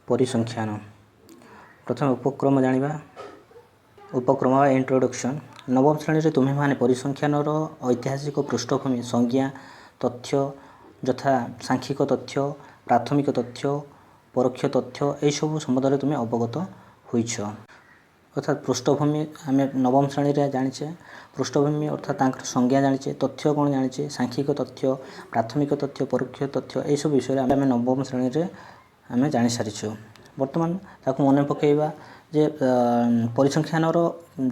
परिसंख्यान प्रथम उपक्रम जानिबा उपक्रम इंट्रोडक्शन नवम श्रेणी रे तुम्हें माने परिसंख्यानर ऐतिहासिक पृष्ठभूमि संज्ञा तथ्य यथा सांख्यिक तथ्य प्राथमिक तथ्य परोक्ष तथ्य यही सब संबंध तुम्हें अवगत होइछ। अर्थात पृष्ठभूमि आम नवम श्रेणी रे जानिछे पृष्ठभूमि अर्थात तांकर संज्ञा जानिछे तथ्य कौन जानिछे सांख्यिक तथ्य प्राथमिक तथ्य परोक्ष तथ्य यही सब विषय आम नवम श्रेणी रे आम जानि सारिछु। वर्तमान ताकू मन पकेइबा जे परिसंख्यानर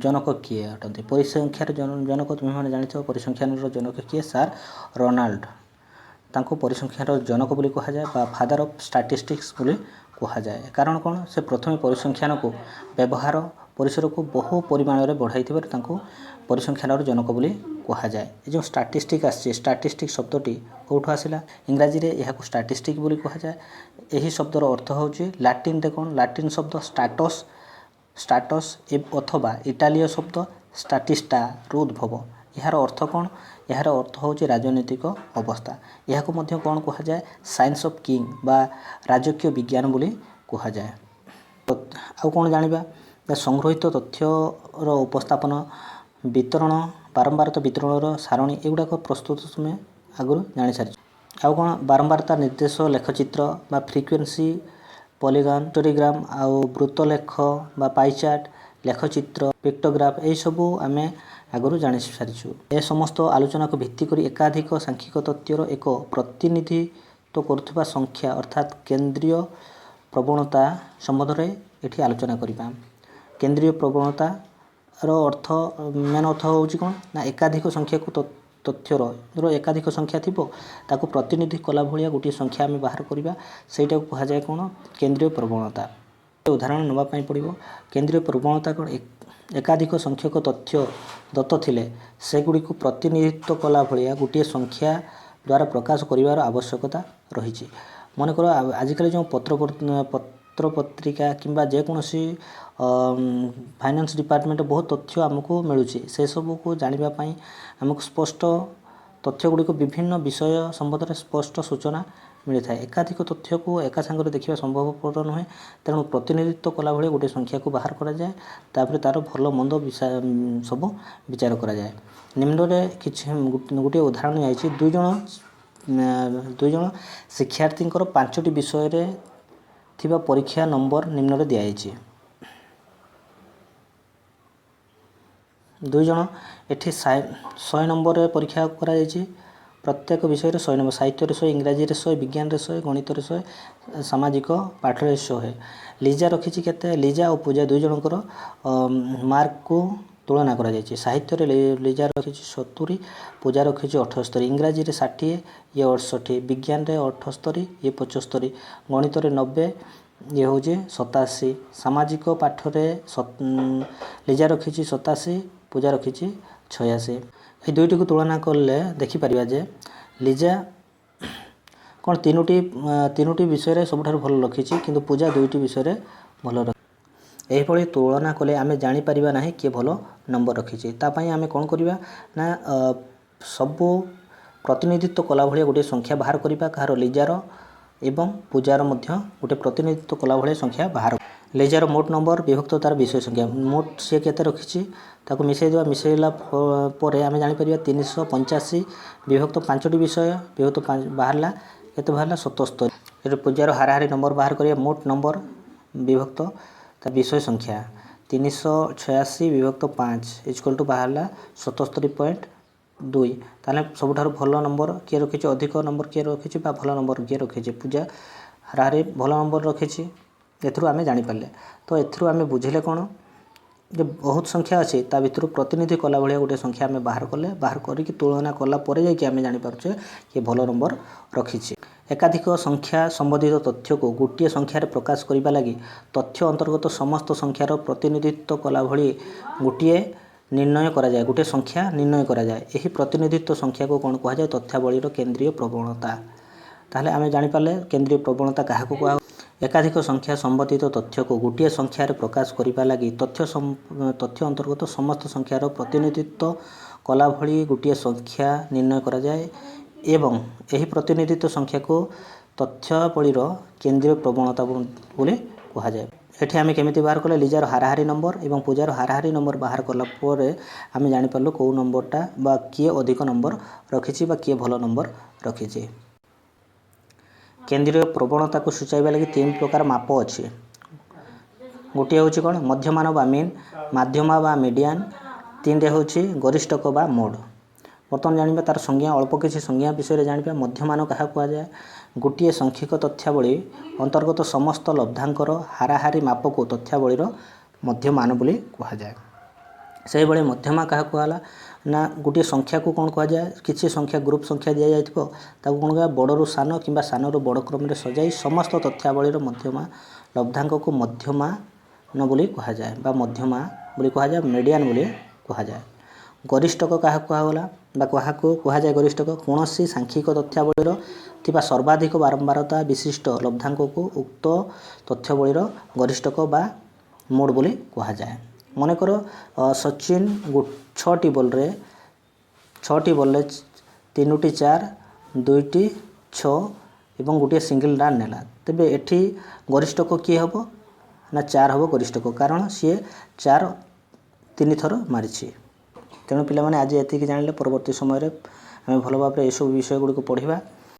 जनक किए अटंती परिसंख्यार जनक तुम्हें माने जानिछ परिसंख्यानर जनक किए सार रोनाल्ड तांको परिसंख्यार जनक बोली कहा जाए बा फादर ऑफ स्टैटिस्टिक्स बोली कहा जाए। कारण कौन से प्रथम परिसंख्यान को व्यवहार परिसर को बहु परिमाण में बढ़ाई तांको परिसंख्यानर जनक बोली कहा जाए। जो स्टैटिस्टिक आसी स्टैटिस्टिक शब्दटी कौटू आसिला इंग्राजी रे यहाको स्टैटिस्टिक बोली कहा जाए। यही शब्दर अर्थ होची लैटिन रे कौन लैटिन शब्द स्टैटस स्टैटस अथवा इटालीय शब्द स्टैटिस्टा रु उद्भव यार अर्थ कौन यार अर्थ होची राजनीतिक अवस्था यहाको मध्य कौन कहा जाए साइंस ऑफ किंग बा राजकीय विज्ञान बोली कहा जाए। आउ कौन जानिबा संग्रहित तथ्यर उपस्थापन वितरण बारंबारता वितरणर सारणी एगुड़ाक प्रस्तुत तुम्हें आगु जानी सारी। आउ कौन बारंबारता निर्देश लेखचित्र बा फ्रिक्वेन्सी पॉलीगन स्टोरीग्राम आउ वृत्तलेख बा पाइचार्ट लेखचित्र पिक्टोग्राफ यही सबू आम आगु जानी सारीचु। ए समस्त आलोचना को भित्ति करी एकाधिक सांख्यिक तथ्यर एक प्रतिनिधित्व करुवा संख्या अर्थात केंद्रीय प्रवणता संबंध में ये आलोचना करबा। केंद्रीय प्रवणता अर्थ मेन अर्थ होची कौन ना एकाधिक संख्या को तथ्यर जो एकाधिक संख्या थिबो ताको प्रतिनिधि कला भलिया गोटे संख्या आम बाहर करबा सेटा को कहा जाए कौन केंद्रीय प्रवणता। उदाहरण नवा पाई पड़िबो केंद्रीय प्रवणता कौन एकाधिक संख्यक तथ्य दत्त थिले सेगुड़ी को प्रतिनिधित्व कला भलिया गोटे संख्या द्वारा प्रकाश करिवार आवश्यकता रही। मन कर आजिकल जो पत्र पत्रिका किंबा जेकोसी फाइनेंस डिपार्टमेंट बहुत तथ्य आमको मिलूँ से सब को जानापी आमको स्पष्ट तथ्य गुड़िक विभिन्न विषय संबंध में स्पष्ट सूचना मिलता है। एकाधिक तथ्य को एका सांगे देखा संभवपर नुहे तेणु प्रतिनिधित्व कला भाई गोटे संख्या को बाहर करा जाए तापर तार भल मंद सब विचार करा जाए। निम्न में किसी गोटे उदाहरण आई दुई जन शिक्षार्थी 5टी विषय रे थिबा परीक्षा नंबर निम्न रे दिया दुई जन एठी 100 नंबर रे परीक्षा करा प्रत्येक विषय रे 100 नंबर साहित्य रे 100 इंग्राजी रे 100 विज्ञान रे 100 गणित रे 100 सामाजिक पाठ रे 100 है। लीजा रखी केते लीजा और पूजा दुई जनकर मार्क को तुलना करा जायछि। साहित्य रे लीजा रखी 70 पूजा रखी 78 इंग्राजी रे 60 ये 68 विज्ञान रे 78 ये 75 गणित रे 90 ये हूँ 87 सामाजिक पाठ रे लीजा रखी 87 पूजा रखी 86। ये दुईटी को तुलना कले देखिपर जे लीजा कौन तीनोटी विषय रे सबुठार भल रखी किंतु पूजा दुईटी विषय रे भल रखी। यही तुलना कले आम जापर ना किए भल नंबर रखी तापाई आम कौन करवा ना सबू प्रतिनिधित्व कला भाया गोटे संख्या बाहर करवा कहार लीजार एवं पूजार मध्य गोटे प्रतिनिधित्व कला भाया संख्या बाहर लीजार मोट नंबर विभक्त तार विषय संख्या मोट सी के रखी ताको मिसईदेवा मिसईला पर आम जापर 385 विभक्त 5टी विषय विभक्त बाहरला केते बाहरला 77 ये पूजार हाराहारी नंबर बाहर करिया मोट नंबर विभक्त तार विषय संख्या 386 विभक्त 5 इक्वल टू बाहरला 77.2 ताले सबुठार भल नंबर किए रखी अधिक नंबर किए रखी भल नंबर किए रखी पूजा हाराहारी भल नंबर रखी एथरू आम जापारे। तो एथरू आम बुझे कौन जो बहुत संख्या अच्छे ता भर प्रतिनिधि कला भाया गोटे संख्या आम बाहर कले बाहर करके तुलना कलापर जामें जापारे कि भल नंबर रखी। एकाधिक संख्या संबंधित तथ्य को गोटे संख्यार प्रकाश करने लगी तथ्य अंतर्गत समस्त संख्यार प्रतिनिधित्व कला भली गोटे निर्णय करा जाए गोटे संख्या निर्णय करा जाए। यही प्रतिनिधित्व संख्या को कौन कह जाए तथ्यावलीर केंद्रीय प्रवणता। ताहले आम जापारे केंद्रीय प्रवणता क्या कह एकाधिक संख्या संबंधित तथ्य को गोटे संख्यार प्रकाश करने लगी तथ्य अंतर्गत समस्त संख्यार प्रतिनिधित्व कला भली गोटे संख्या निर्णय करा जाए एवं यही प्रतिनिधित्व संख्या को ତଥ୍ୟାବଳୀର କେନ୍ଦ୍ରୀୟ ପ୍ରବଣତା ବୋଲି କୁହାଯାଏ। ଏଠି ଆମେ କେମିତି ବାହାର କଲେ ଲିଜାର ହାରାହାରି ନମ୍ବର ଏବଂ ପୂଜାର ହାରାହାରି ନମ୍ବର ବାହାର କଲା ପରେ ଆମେ ଜାଣିପାରିଲୁ କେଉଁ ନମ୍ବରଟା ବା କିଏ ଅଧିକ ନମ୍ବର ରଖିଛି ବା କିଏ ଭଲ ନମ୍ବର ରଖିଛି। କେନ୍ଦ୍ରୀୟ ପ୍ରବଣତାକୁ ସୂଚାଇବା ଲାଗି 3 ପ୍ରକାର ମାପ ଅଛି। ଗୋଟିଏ ହେଉଛି କ'ଣ ମଧ୍ୟମାନ ବା ମିନ୍, ମାଧ୍ୟମ ବା ମିଡ଼ିଆନ୍, 3ରେ ହେଉଛି ଗରିଷ୍ଠକ ବା ମୋଡ୍। ବର୍ତ୍ତମାନ ଜାଣିବା ତାର ସଂଜ୍ଞା, ଅଳ୍ପ କିଛି ସଂଜ୍ଞା ବିଷୟରେ ଜାଣିବା। ମଧ୍ୟମାନ କାହାକୁ କୁହାଯାଏ? ଗୋଟିଏ ସଂଖ୍ୟକ ତଥ୍ୟାବଳୀ ଅନ୍ତର୍ଗତ ସମସ୍ତ ଲବ୍ଧାଙ୍କର ହାରାହାରି ମାପକୁ ତଥ୍ୟାବଳୀର ମଧ୍ୟମାନ ବୋଲି କୁହାଯାଏ। ସେହିଭଳି ମଧ୍ୟମା କାହାକୁ କୁହାଗଲା ନା ଗୋଟିଏ ସଂଖ୍ୟାକୁ କ'ଣ କୁହାଯାଏ? କିଛି ସଂଖ୍ୟା ଗ୍ରୁପ ସଂଖ୍ୟା ଦିଆଯାଇଥିବ ତାକୁ କ'ଣ କୁହାଯାଏ? ବଡ଼ରୁ ସାନ କିମ୍ବା ସାନରୁ ବଡ଼ କ୍ରମରେ ସଜାଇ ସମସ୍ତ ତଥ୍ୟାବଳୀର ମଧ୍ୟମା ଲବ୍ଧାଙ୍କକୁ ମଧ୍ୟମାନ ବୋଲି କୁହାଯାଏ ବା ମଧ୍ୟମା ବୋଲି କୁହାଯାଏ, ମିଡ଼ିଆନ୍ ବୋଲି କୁହାଯାଏ। ଗରିଷ୍ଠକ କାହାକୁ କୁହାଗଲା ବା କାହାକୁ କୁହାଯାଏ ଗରିଷ୍ଠକ? କୌଣସି ସାଂଖ୍ୟିକ ତଥ୍ୟାବଳୀର ଥିବା ସର୍ବାଧିକ ବାରମ୍ବାରତା ବିଶିଷ୍ଟ ଲବ୍ଧାଙ୍କକୁ ଉକ୍ତ ତଥ୍ୟାବଳୀର ଗରିଷ୍ଠକ ବା ମୋଡ୍ ବୋଲି କୁହାଯାଏ। ମନେକର ସଚିନ 6ଟି ବଲ୍ରେ 3ଟି 4, 2ଟି 6 ଏବଂ ଗୋଟିଏ ସିଙ୍ଗଲ ରନ୍ ନେଲା। ତେବେ ଏଠି ଗରିଷ୍ଠକ କିଏ ହେବ ନା 4 ହେବ ଗରିଷ୍ଠକ, କାରଣ ସିଏ 4 3 ଥର ମାରିଛି। ତେଣୁ ପିଲାମାନେ ଆଜି ଏତିକି ଜାଣିଲେ, ପରବର୍ତ୍ତୀ ସମୟରେ ଆମେ ଭଲ ଭାବରେ ଏସବୁ ବିଷୟ ଗୁଡ଼ିକୁ ପଢ଼ିବା।